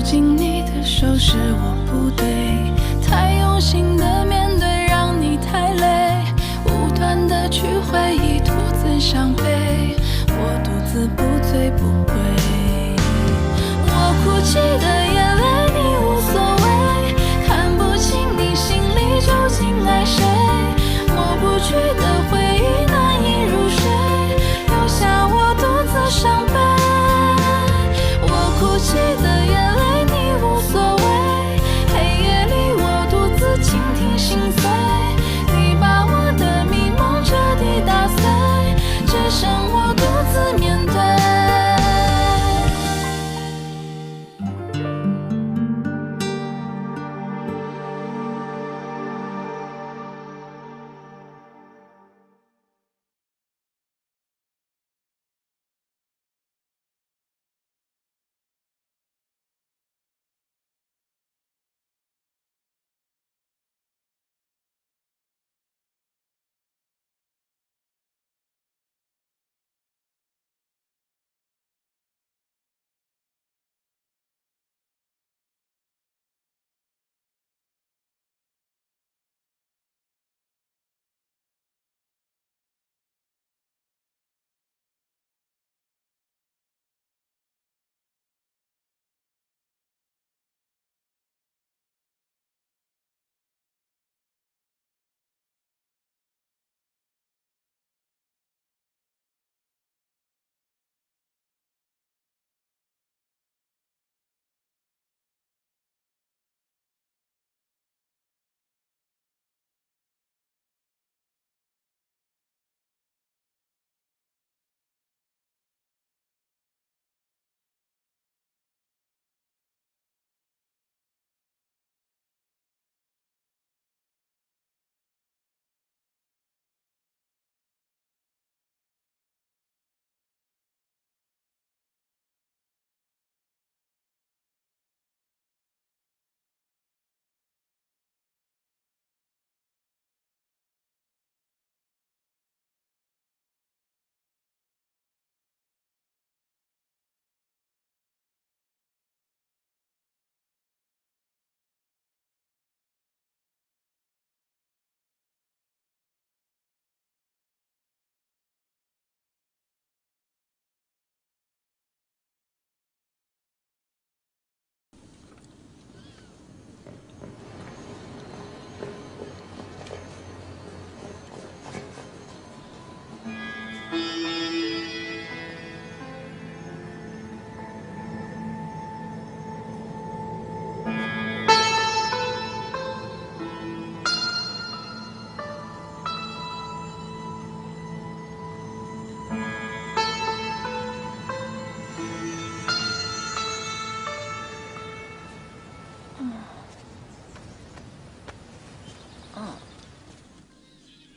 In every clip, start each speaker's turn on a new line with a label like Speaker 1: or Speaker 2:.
Speaker 1: 紧你的手是我不对，太用心的面对让你太累，无端的去回忆独自伤悲，我独自不醉不归。我哭泣的眼泪你无所谓，看不清你心里究竟爱谁，抹不去的回忆难以入睡，留下我独自伤悲。我哭泣的眼泪你无所谓，黑夜里我独自倾听心碎，你把我的迷梦彻底打碎，只剩我独自面对。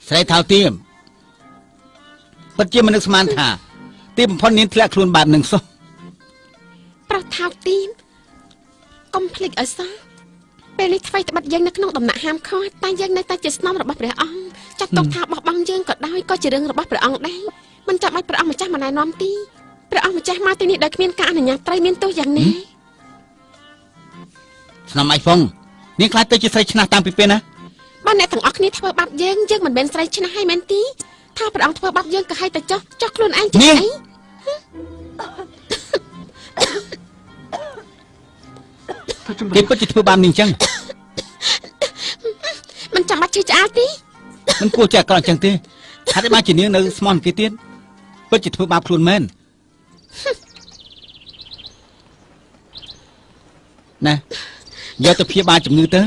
Speaker 2: ស្រីថៅទៀមពិតជាមិននឹកស្មានថាទៀមបំផុតនាងធ្លាក់ខ្លួនបែបនឹងសោះ
Speaker 3: ប្រុសថៅទៀមកុំភ្លេចឲ្យសោះពេលនេះថ្មីត្បិតយើងនៅក្នុងដំណាក់ហាមឃាត់តែយើងនៅតែជាស្នំរបស់ព្រះអង្គចាត់ទុកថាបោះបង់យើងក៏ដោយក៏ជារឿងរបស់ព្រះអង្គដែរមិនចាំបាច់ព្រះអង្គម្ចាស់មកណែនាំទីព្រះអង្គម្ចាស់មកទីនេះដោយគ្មានការអនុញ្ញាតត្រូវមានទោសយ៉ាងណា
Speaker 2: ស្នំអីហ្វុងនាងខ្លាចទៅជាស្រីឆ្នះតាមពីពេលណា
Speaker 3: បើអ្នកទាំងអស់គ្នាធ្វើបាបយើងមិនមែនស្រីឆ្នះហើយមែនទីថាព្រះអង្គធ្វើបាបយើងក៏ឲ្យតែចោះខ្លួនឯងជាអី
Speaker 2: គេពិតជាធ្វើបាបនាងចឹង
Speaker 3: មិនចាំបាច់ជឿឆ្អាលទេ
Speaker 2: មិនគួរចេះអាក្រក់ចឹងទេថាតែបានជានាងនៅស្មន់គេទៀតពិតជាធ្វើបាបខ្លួនមែនណាយកទៅព្យាបាលជំងឺទៅ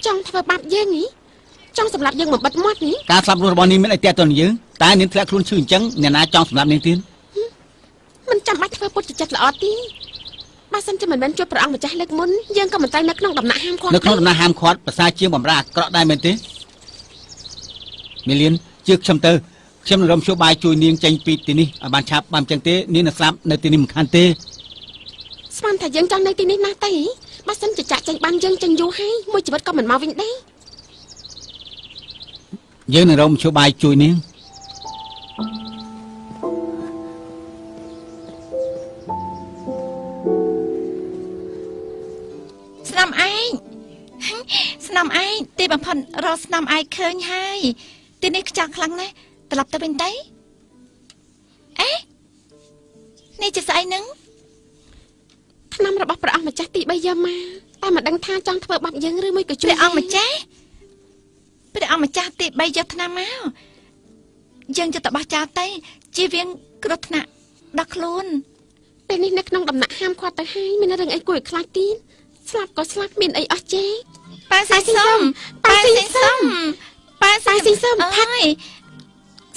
Speaker 3: ចង់ធ្វើបាបយើងហ៎ចង់សម្លាប់យើងមកបិទមាត់ហ៎
Speaker 2: ការស្លាប់រស់របស់នាងមានអីទាក់ទងនឹងយើងតែនាងធ្លាក់ខ្លួនឈឺអញ្ចឹងអ្នកណាចង់សម្លាប់នាងទៀត
Speaker 3: មិនចាំបាច់ធ្វើពុតចិត្តល្អទេបើសិនជាមិនមែនជួបព្រះអង្គម្ចាស់លើកមុនយើងក៏មិនត្រូវនៅក្នុងដំណាក់ហាមឃាត់
Speaker 2: នៅក្នុងដំណាក់ហាមឃាត់ប្រសាជាងបំរើអាក្រក់ដែរមែនទេមីលៀនជឿខ្ញុំទៅខ្ញុំនឹងរំជួបបាយជួយនាងចេញពីទីនេះឲ្យបានឆាប់បានអញ្ចឹងទេនាងនឹងស្លាប់នៅទីនេះមិនខានទេ
Speaker 3: ស្មានថាយើងចង់នៅទីនេះណាស់ទេបើសិនជាចាក់ចេញបានយើងចេញយូរហើយមួយជីវិតក៏មិនមកវិញដែរ
Speaker 2: យើងនឹងរំជួបបាយជួយនាង
Speaker 4: ស្នំឯងស្នំឯងទីបំផុតរកស្នំឯងឃើញហើយទីនេះខ្ចាស់ខ្លាំងណាស់ត្រឡប់ទៅវិញទៅអេនេះជាស្អីនឹង
Speaker 3: ឆ្នាំរបស់ព្រះអង្គម្ចាស់ទី3យកមកតែមិនដឹងថាចង់ធ្វើបាបយើងឬមួយក៏ជួយ
Speaker 4: ព្រះអង្គម្ចាស់ទី3យកឆ្នាំមកយើងจะតបចោលទៅជាវៀងគ្រោះថ្នាក់ដល់ខ្លួន
Speaker 3: ពេលនេះនៅក្នុងដំណាក់ហាមគាត់ទៅហើយមានរឿងអីគួរឲ្យខ្លាចទៀតស្លាប់ក៏ស្លាប់មានអីអស់ចេ
Speaker 4: ប៉ាស៊ីសុំផាត់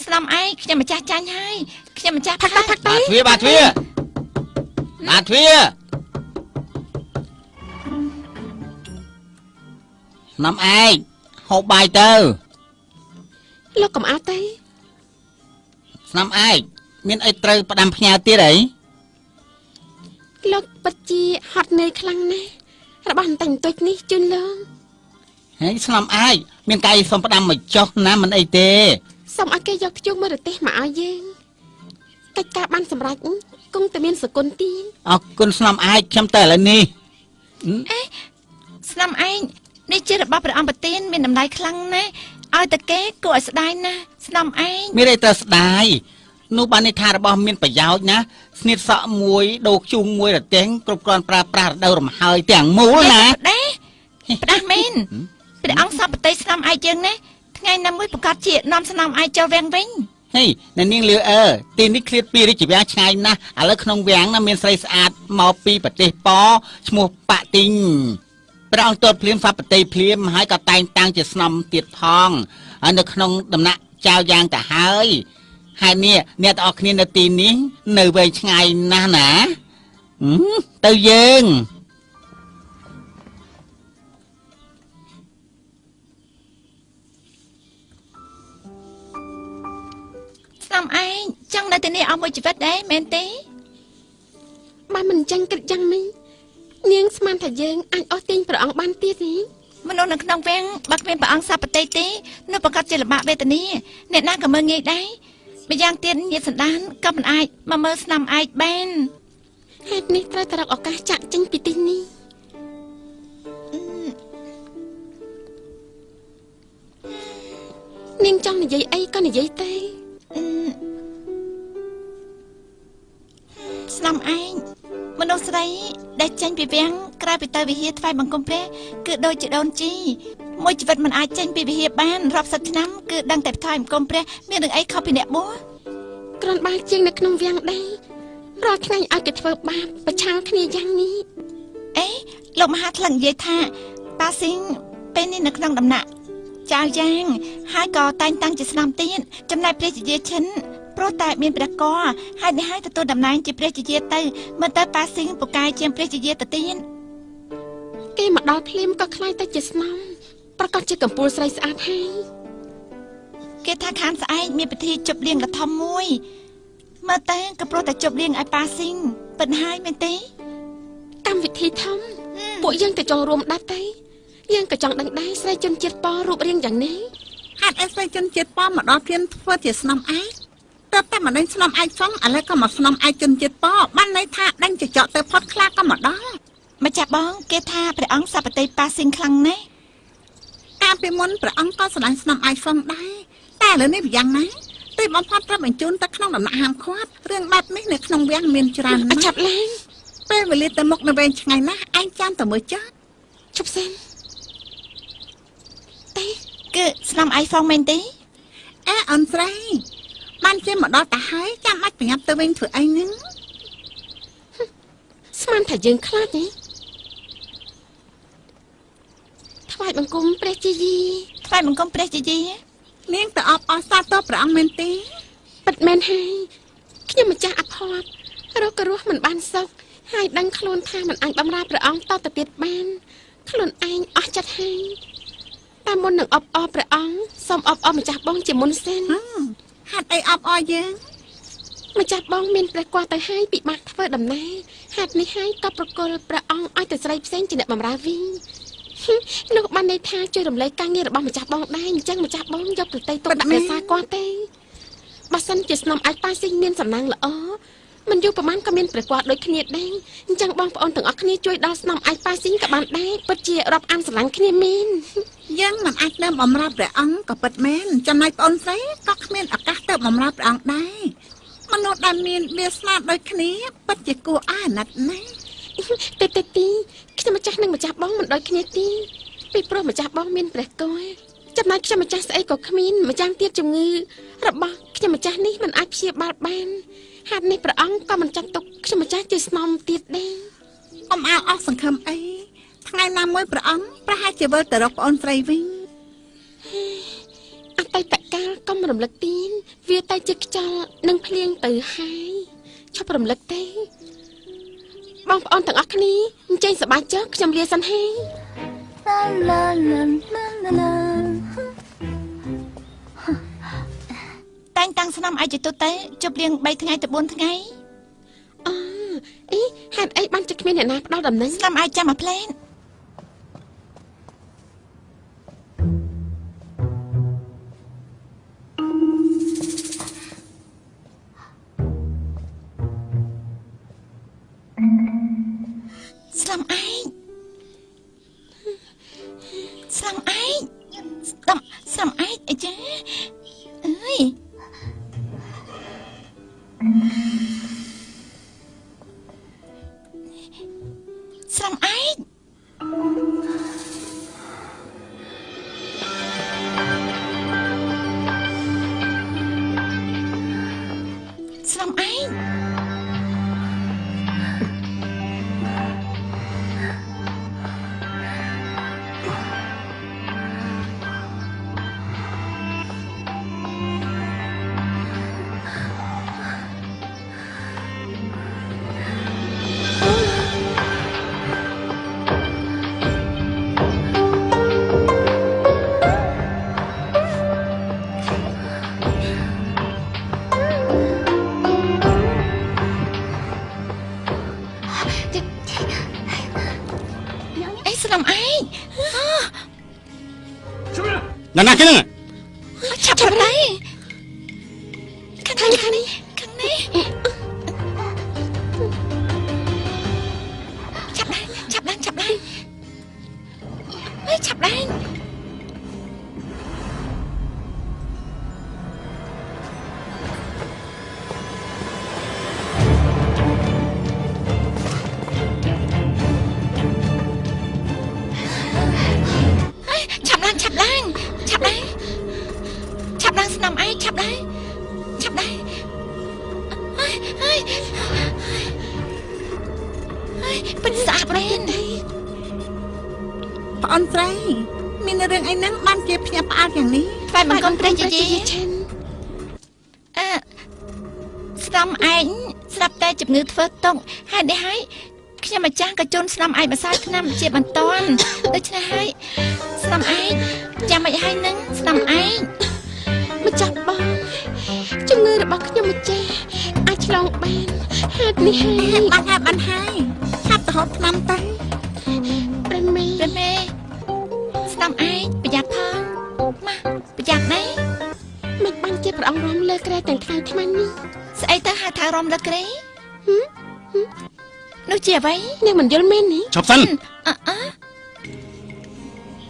Speaker 4: ស្នំឯងខ្ញុំម្ចាស់ចាញ់ហើយខ្ញុំម្ចាស់ផាត់
Speaker 2: បាទទ្វាស្នំឯងហូបបាយទៅ
Speaker 3: លោកកុំអោទៅ
Speaker 2: ស្នំឯងមានអីត្រូវផ្ដាំផ្ញើទៀតអី
Speaker 3: លោកពិតជាហត់នឿយខ្លាំងណាស់របស់បន្តិចបន្តួចនេះជូនលោក
Speaker 2: ហើយស្នំឯងមានកាយសុំផ្ដាំមកចុះណាមិនអីទេ
Speaker 3: សូមឲ្យគេយកធ្យូងមរទេសមកឲ្យយើងកិច្ចការបានសម្រេចគង់តែមានសគុណទី
Speaker 2: អរគុណស្នំឯងខ្ញុំទៅឥឡូវនេះ
Speaker 4: អេស្នំឯងនេះជារបស់ព្រះអង្គប្រទានមានតម្លៃខ្លាំងណាស់ឲ្យតែគេគួរឲ្យស្ដាយណាស់ស្នំឯង
Speaker 2: មានអីត្រូវស្ដាយនោះបានន័យថារបស់មានប្រយោជន៍ណាស្នៀតសក់មួយដូរជូងមួយរទាំងគ្រប់គ្រាន់ប្រើប្រាស់រដូវរំហើយទាំងមូលណា
Speaker 4: ផ្ដាស់មែនព្រះអង្គសពតិស្នំឯងយើងណាថ្ងៃណាមួយប្រកាសជានាំស្នំឯងចូលវាំងវិញ
Speaker 2: ហេអ្នកនាងលាវទីនេះឃ្លាតពីរាជវាំងឆ្ងាយណាស់ឥឡូវក្នុងវាំងណាមានស្រីស្អាតមកពីប្រទេសប៉ឈ្មោះប៉ាទីងព្រះអង្គទតភ្លាមសពតិភ្លាមហើយក៏តែងតាំងជាស្នំទៀតផងហើយនៅក្នុងដំណាក់ចៅយ៉ាងទៅហើយហើយនេះអ្នកទាំងអស់គ្នានៅទីនេះនៅវែងឆ្ងាយណាស់ណាទៅយើង
Speaker 4: ស្នំឯងចង់នៅទីនេះអស់មួយជីវិតដែរមែនទេ
Speaker 3: បើមិនចឹងគិតយ៉ាងនេះនាងស្មានថាយើងអាចអស់ទាញព្រះអង្គបានទៀតទេ
Speaker 4: មនុស្សនៅក្នុងវាំងបើគ្មានព្រះអង្គសពតិទេនោះប្រកាសជាលំបាកវេទនាអ្នកណាក៏មើលងាយដែរម្យ៉ាងទៀតញាតិសន្តានក៏មិនអាចមកមើលស្នំឯងបាន
Speaker 3: ហេតុនេះត្រូវតែរកឱកាសចាក់ចេញពីទីនេះនាងចង់និយាយអីក៏និយាយទៅ
Speaker 4: ស្នំឯងមនុស្សស្រីដែលចេញពីវាំងក្រៅពីទៅវិហារថ្វាយបង្គំព្រះគឺដូចជាដូនជីមួយជីវិតមិនអាចចេញពីវិហារបានរាប់សិបឆ្នាំគឺដឹងតែថ្វាយបង្គំព្រះមានរឿងអីខុសពីអ្នកបួស
Speaker 3: គ្រាន់បើជាងនៅក្នុងវាំងដែររាល់ថ្ងៃឲ្យគេធ្វើបាបប្រឆាំងគ្នាយ៉ាងនេះ
Speaker 4: អេលោកមហាថ្លឹងនិយាយថាប៉ាស៊ីងពេលនេះនៅក្នុងដំណាក់ចៅយ៉ាងហើយក៏តែងតាំងជាស្នំទៀតចំណែកព្រះជាយាឈិនព្រោះតែមានព្រះកហើយនេះហើយទទួលតំណែងជាព្រះជាយាទៅមើលទៅប៉ាស៊ីងពូកែជាព្រះជាយាទៅទៀត
Speaker 3: គេមកដល់ភ្លាមក៏ខ្លាយទៅជាស្នំប្រកាសជាកំពូលស្រីស្អាតហើយ
Speaker 4: គេថាខាងស្អែកមានពិធីជប់លៀងកឋមមួយមើលទៅក៏ព្រោះតែជប់លៀងឲ្យប៉ាស៊ីងពិតហើយមែនទេ
Speaker 3: កម្មវិធីធំពួកយើងទៅចូលរួមដាច់ទៅយើងក៏ចង់ដឹងដែរស្រីជនជាតិប៉រូបរាងយ៉ាងនេះ
Speaker 5: ហេតុអីស្រីជនជាតិប៉មកដល់ព្រានធ្វើជាស្នំឯងតើតែមិនដឹងស្នំឯងសងឥឡូវក៏មកស្នំឯងជនជាតិប៉បានន័យថាដេញចចកទៅផុតខ្លាក៏មកដល់
Speaker 4: ម្ចាស់បងគេថាព្រះអង្គសពតិប៉ាស៊ីងខ្លាំងណាស់
Speaker 5: កាលពីមុនព្រះអង្គក៏ស្ដាញ់ស្នំឯងសងដែរតែឥឡូវនេះយ៉ាងណាទីបំផុតត្រូវបញ្ជូនទៅក្នុងដំណាក់ហាមឃាត់រឿងបែបនេះនៅក្នុងវាំងមានច្រើនណាស់
Speaker 3: ចាប់ឡើង
Speaker 5: ពេលវេលាទៅមុខនៅវែងឆ្ងាយណាស់ឯងចាំតែមើលចាស់
Speaker 3: ជប់សិន
Speaker 4: ទេគឺស្នំឯងសងមែនទេ
Speaker 5: អូនស្រីបានជាមកដល់ទៅហើយចាំបាច់ប្រញាប់ទៅវិញធ្វើអីហ្នឹង
Speaker 3: ស្មានថាយើងខ្លាចទេថ្វាយបង្គំព្រះជាយា
Speaker 4: ថ្វាយបង្គំព្រះជាយា
Speaker 5: នាងទៅអបអរសាទរព្រះអង្គមែនទេ
Speaker 3: ពិតមែនហើយខ្ញុំម្ចាស់អភ័ព្វរកគ្រោះមិនបានសុខហើយដឹងខ្លួនថាមិនអាចបម្រើព្រះអង្គតទៅទៀតបានខ្លួនឯងអស់ចិត្តហើយតែមុននឹងអបអរព្រះអង្គសូមអបអរម្ចាស់បងជាមុនសិន
Speaker 5: ហេតុអីអបអរយើង
Speaker 3: ម្ចាស់បងមានព្រះគភ៌ទៅហើយពិបាកធ្វើដំណើរហេតុនេះហើយក៏ប្រគល់ព្រះអង្គឲ្យទៅស្រីផ្សេងជាអ្នកបម្រើវិញលោកបានន័យថាជួយរំលែកការងាររបស់ម្ចាស់បងដែរអញ្ចឹងម្ចាស់បងយកប្រតិទុកដាក់រក្សាគាត់ទេបើសិនជាស្នំអាចប៉ាស៊ីងមានសំណាងល្អ មិនយូរប្រហែលក៏មានប្រកបដូចគ្នាដែរអញ្ចឹងបងប្អូនទាំងអស់គ្នាជួយដល់ស្នំអាយប៉ាស៊ីងក៏បានដែរពិតជារាប់អានស្រឡាញ់គ្នាមែន
Speaker 5: យើងមិនអាចទៅបំរើព្រះអង្គក៏ពិតមែនចំណែកប្អូនស្រីក៏គ្មានឱកាសទៅបំរើព្រះអង្គដែរមនុស្សដែលមានវាសនាដូចគ្នាពិតជាគួរអាណិតណាស់
Speaker 3: ទីខ្ញុំម្ចាស់និងម្ចាស់បងមិនដូចគ្នាទីពីព្រោះម្ចាស់បងមានព្រះគយចំណែកខ្ញុំម្ចាស់ស្អីក៏គ្មានម្យ៉ាងទៀតជំងឺរបស់ខ្ញុំម្ចាស់នេះមិនអាចព្យាបាលបានហេតុនេះព្រះអង្គក៏មិនចាត់ទុកខ្ញុំម្ចាស់ជាស្នំទៀតដែរ
Speaker 5: អមអស់សង្ឃឹមអីថ្ងៃណាមួយព្រះអង្គប្រហែលជាវិលទៅរកប្អូនស្រីវិញ
Speaker 3: អតីតកាលកុំរំលឹកទីវាតែជាខ្យល់និងភ្លៀងទៅហើយឈប់រំលឹកទេបងប្អូនទាំងអស់គ្នាអញ្ជើញសប្បាយចុះខ្ញុំលាសិនហើយ
Speaker 4: តែងតាំងស្នំអាយទៅទៅជប់លៀង3ថ្ងៃទៅ4ថ្ងៃ
Speaker 3: អីហេតុអីបានជាគ្មានអ្នកណាផ្ដល់ដំណឹង
Speaker 4: ស្នំអាយចាំមកផ្លែនស្នំអាយអីចាអើយស្នំអាយស្នំអាយ
Speaker 2: Nana cái này
Speaker 4: chập vào đây khăn này chập đây chập đây
Speaker 5: Ông Trai, mình là rừng anh nắng ban chếp nhà ba chẳng ní.
Speaker 4: Phải bằng con Trai chị Xong anh Sắp tay chụp ngư phớt tông Hai để hai Khi mà chàng cả chôn xong anh mà sao năm chịp bằng toàn Đây chứ hai Xong anh Chàng mày hai nâng Xong anh
Speaker 3: Mà chọc bông Chúng ngư đã bọc nhau một cha Ai chứ lòng bàn Hát đi hai
Speaker 5: Bạn hai Hát tờ hốt năm tay
Speaker 4: Bên mê Xong anh Bây giờ phong Mà Bây giờ đấy
Speaker 3: Mình băng chếp ông rõm lơ kre tầng thang thăm anh đi
Speaker 4: Sẽ tới hai thang rõm lơ kre Nó chìa vậy
Speaker 3: Nhưng mình vô men đi
Speaker 2: Chọc sân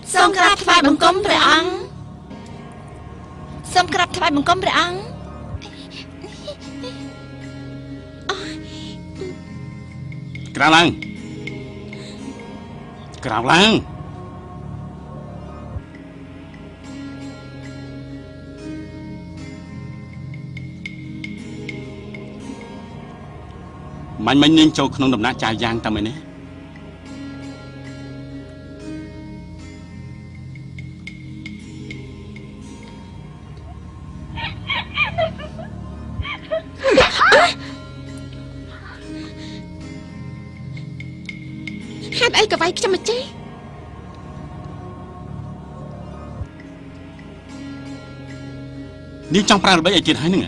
Speaker 4: Xong krab thay bằng công bởi ông Xong krab thay bằng công bởi ông
Speaker 2: Krab lang Krab lang Mình nên cho không đầm nát chai giang ta mày nè
Speaker 3: Hát ấy cả vậy cho mà chết
Speaker 2: Nếu trong pra là bây giờ chuyện hay nữa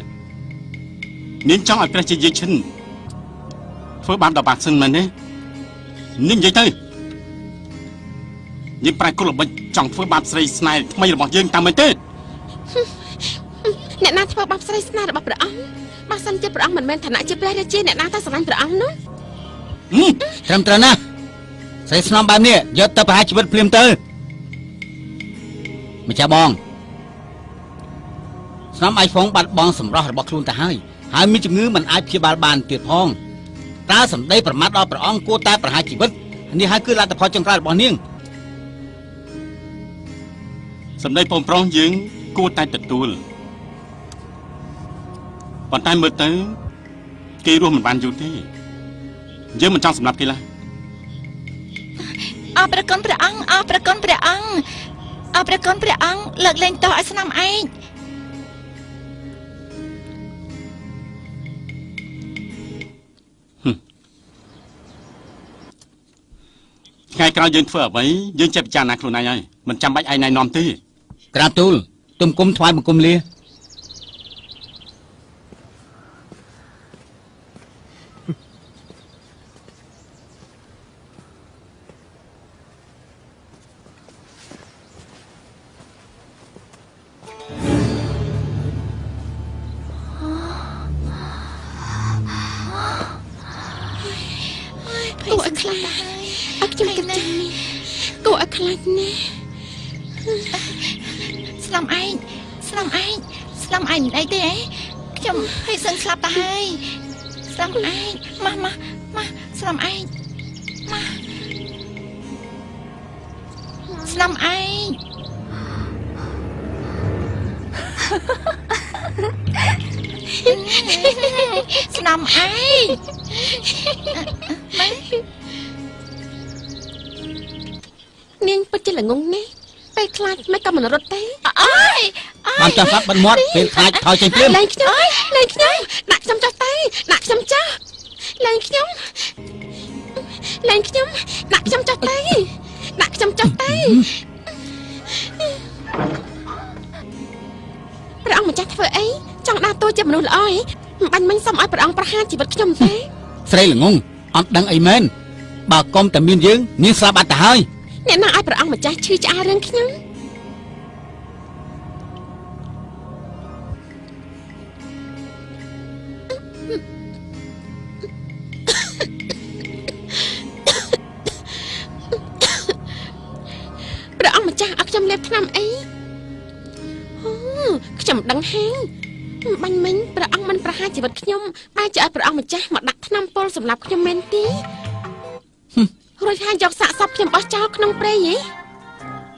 Speaker 2: Nếu trong ai pra chỉ dây chân Phối bám đào bạc sân mình đấy Nhưng vậy thôi Nhưng pra cô là bệnh trong phối bám sợi này Mày là bọn dương ta mới tết
Speaker 3: Nè nà thơ bắp sợi này là bắp đỡ ống បើសិនជាព្រះអង្គមិនមែនឋានៈជាព្រះរាជាអ្នកណាទៅស្រឡាញ់ព្រះអង្គនោះ
Speaker 2: ត្រឹមត្រូវណាស់ស្រីស្នំបែបនេះយកទៅប្រហារជីវិតភ្លាមទៅម្ចាស់បងស្នំអាយហ្វុងបាត់បង់សម្រស់របស់ខ្លួនទៅហើយមានជំងឺមិនអាចព្យាបាលបានទៀតផងតើសម្ដីប្រមាថដល់ព្រះអង្គគួរតែប្រហារជីវិតនេះហើយគឺលទ្ធផលចុងក្រោយរបស់នាង
Speaker 6: សម្ដីបងប្រុសយើងគួរតែទទួលប៉ុន្តែមើលទៅគេរស់មិនបានយូរទេយើងមិនចង់សម្លាប់គេឡើយ
Speaker 4: អរព្រះគុណព្រះអង្គអរព្រះគុណព្រះអង្គអរព្រះគុណព្រះអង្គលើកលែងទោសឲ្យស្នំឯង
Speaker 6: ថ្ងៃក្រោយយើងធ្វើអ្វីយើងចេះពិចារណាខ្លួនឯងហើយមិនចាំបាច់ឯងណែនាំទេ
Speaker 2: ក្រាបទូលទុំគុំថ្វាយបង្គំលា
Speaker 3: គួរឲ្យខ្លាចអត់ខ្ញុំគិតចឹងគួរឲ្យខ្លាចណាស់
Speaker 4: ស្លំឯងមិនអីទេហ៎ខ្ញុំឲ្យសឹងស្លាប់ទៅហើយស្លំឯងម៉ាស្លំឯងម៉ាស្លំឯងស្នំឯង
Speaker 3: នាងពិតជាល្ងងណាស់ពេលខ្លាចមិនក៏មិនរត់ទេ
Speaker 4: អើយ
Speaker 2: បានចាស់ស្លាប់បិទមាត់ពេលខ្លាចថយចេញភ្លាម
Speaker 3: លែងខ្ញុំដាក់ខ្ញុំចុះទៅដាក់ខ្ញុំចុះលែងខ្ញុំដាក់ខ្ញុំចុះទៅព្រះអង្គម្ចាស់ធ្វើអីចង់ដើរតួជាមនុស្សល្អហ៎មិនបាញ់មិញសុំឲ្យព្រះអង្គប្រហារជីវិតខ្ញុំទេ
Speaker 2: ស្រីល្ងងអត់ដឹងអីមែនបើកុំតែមានយើងនាងស្លាប់បាត់ទៅហើយ
Speaker 3: អ្នកណាឲ្យព្រះអង្គម្ចាស់ឈឺឆ្អាលរឿងខ្ញុំព្រះអង្គម្ចាស់ឲ្យខ្ញុំលេបថ្នាំអីខ្ញុំដឹងហើយបាញ់មិញព្រះអង្គមិនប្រហារជីវិតខ្ញុំបែរជាឲ្យព្រះអង្គម្ចាស់មកដាក់ថ្នាំពុលសម្រាប់ខ្ញុំមែនទេរួចហើយយកសាកសពខ្ញុំបោះចោលក្នុងព្រៃហ៎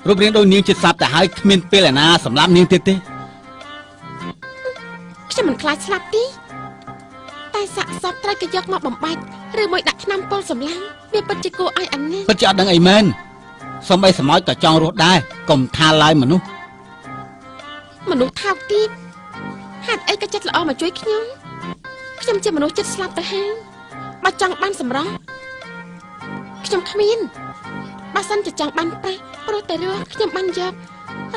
Speaker 2: រូបរាងដូចនាងចិត្តស្លាប់ទៅហើយគ្មានពេលណាសម្រាប់នាងទៀតទេ
Speaker 3: ខ្ញុំមិនខ្លាចស្លាប់ទេតែសាកសពត្រូវគេយកមកបំបាច់ឬមួយដាក់ថ្នាំពុលសម្លាញ់វាពិតជាគួរឲ្យអាណិត
Speaker 2: ពិតជាអត់ដឹងអីមែនសូម្បីសម្ោចក៏ចង់រស់ដែរកុំថាឡើយមនុស្ស
Speaker 3: ថោកទាបហេតុអីក៏ចិត្តល្អមកជួយខ្ញុំជាមនុស្សចិត្តស្លាប់ទៅហើយបើចង់បានសម្រស់ខ្ញុំគ្មានបើសិនជាចង់បានប្រាក់ព្រោះតែរស់ខ្ញុំបានយក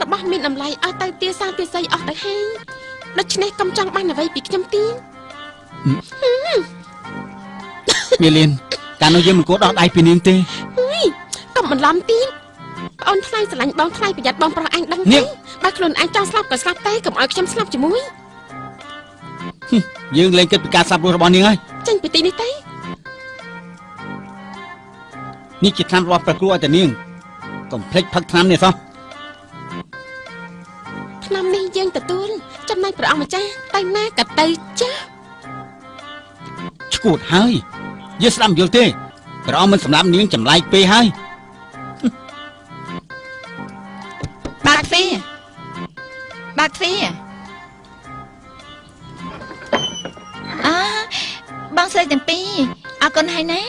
Speaker 3: របស់មានតម្លៃឲ្យទៅទាសាទាស័យអស់ទៅហើយដូច្នេះកុំចង់បានអ្វីពីខ្ញុំទៀត
Speaker 2: មីលីនកាលនោះយើងមិនគួរដោះដៃពីនាងទេ
Speaker 3: កុំបន្លំទៀតប្អូនថ្លៃស្រឡាញ់បងថ្លៃប្រយ័ត្នបងប្រុសឯងដឹងទេបើខ្លួនឯងចង់ស្លាប់ក៏ស្លាប់ទៅកុំឲ្យខ្ញុំស្លាប់ជាមួយ
Speaker 2: យើងលែងគិតពីការស្លាប់រស់របស់នាងហើយ
Speaker 3: ចេញពីទីនេះទៅ
Speaker 2: នេះជាថ្នាំរបស់ព្រះគ្រូឲ្យតែនាងកុំភ្លេចផឹកថ្នាំនេះសោះ
Speaker 3: ថ្នាំនេះយើងទទួលចំណែកព្រះអង្គម្ចាស់ទៅណាក៏ទៅចាស់
Speaker 2: ឈួតហើយយើងស្ដាប់មិនយល់ទេព្រះអង្គមិនសម្លាប់នាងចម្លែកពេកហើយ
Speaker 4: បើកទ្វារបងស្រីទាំងពីរអរគុណហើយណា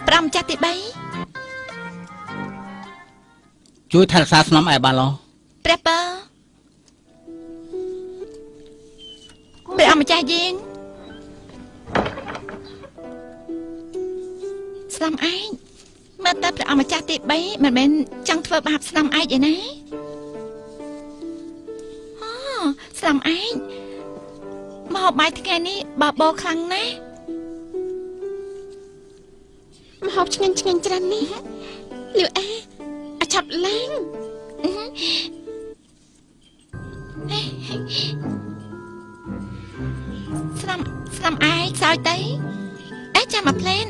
Speaker 4: ព្រះម្ចាស់ទី3
Speaker 2: ជួយថែរក្សាស្នំឯបានឡោះ
Speaker 4: ព្រះពើព្រះម្ចាស់យើងស្នំឯងមើលតើព្រះម្ចាស់ទី3មិនមែនចង់ធ្វើបាបស្នំឯងឯណាស្នំឯងមកបាយថ្ងៃនេះបបោខ្លាំងណាស់
Speaker 3: មហូបឆ្ងាញ់ច្រើននេះលាវអាឆាប់ឡើង
Speaker 4: ស្នាមឯងសើចទៅអេចាំមកភ្លេន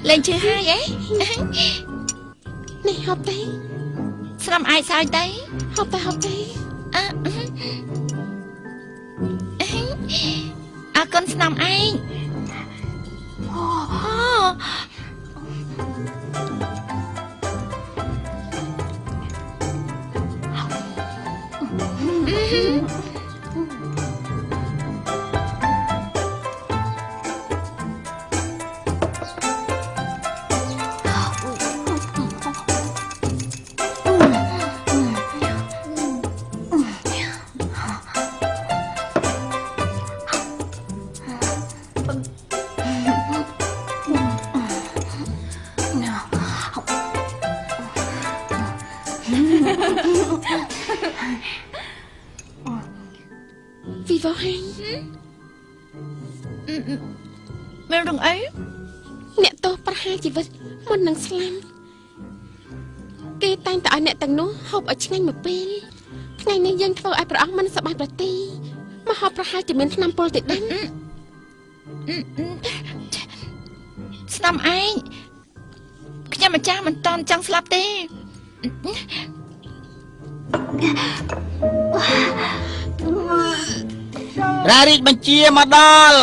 Speaker 4: លេងជឿហើយ
Speaker 3: នេះហប់ទៅ
Speaker 4: ស្នាមឯងសើចទៅ
Speaker 3: ហប់ទៅ
Speaker 4: អរគុណស្នាមឯង
Speaker 3: វីវ៉ាហេង
Speaker 4: មានរងអី
Speaker 3: អ្នកទោសប្រហារជីវិតមុននឹងស្លាប់គេតែងតែឲ្យអ្នកទាំងនោះហូបឲ្យឆ្ងាញ់មួយពេលថ្ងៃនេះយើងធ្វើឲ្យព្រះអង្គមិនសប្បាយប្រទីមកហូបប្រហារជាមានថ្នាំពុលទៅដឹង
Speaker 4: ស្នាមឯងខ្ញុំម្ចាស់មិនតន់ចង់ស្លាប់ទេ
Speaker 2: រាជបញ្ជាមកដល់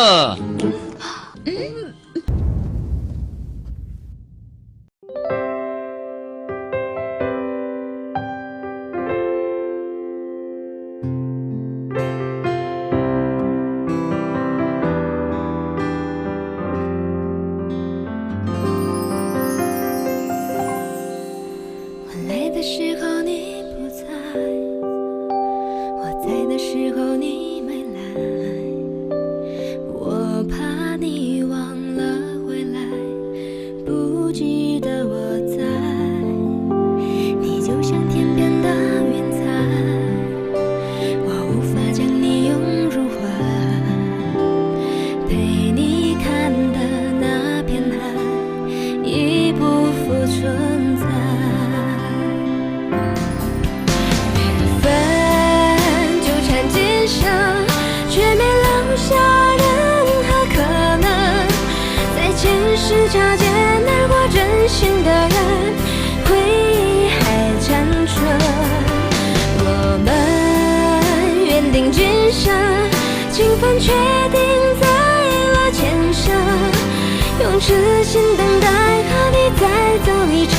Speaker 1: 痴心等待和你再走一程，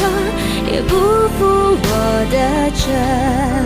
Speaker 1: 也不负我的真。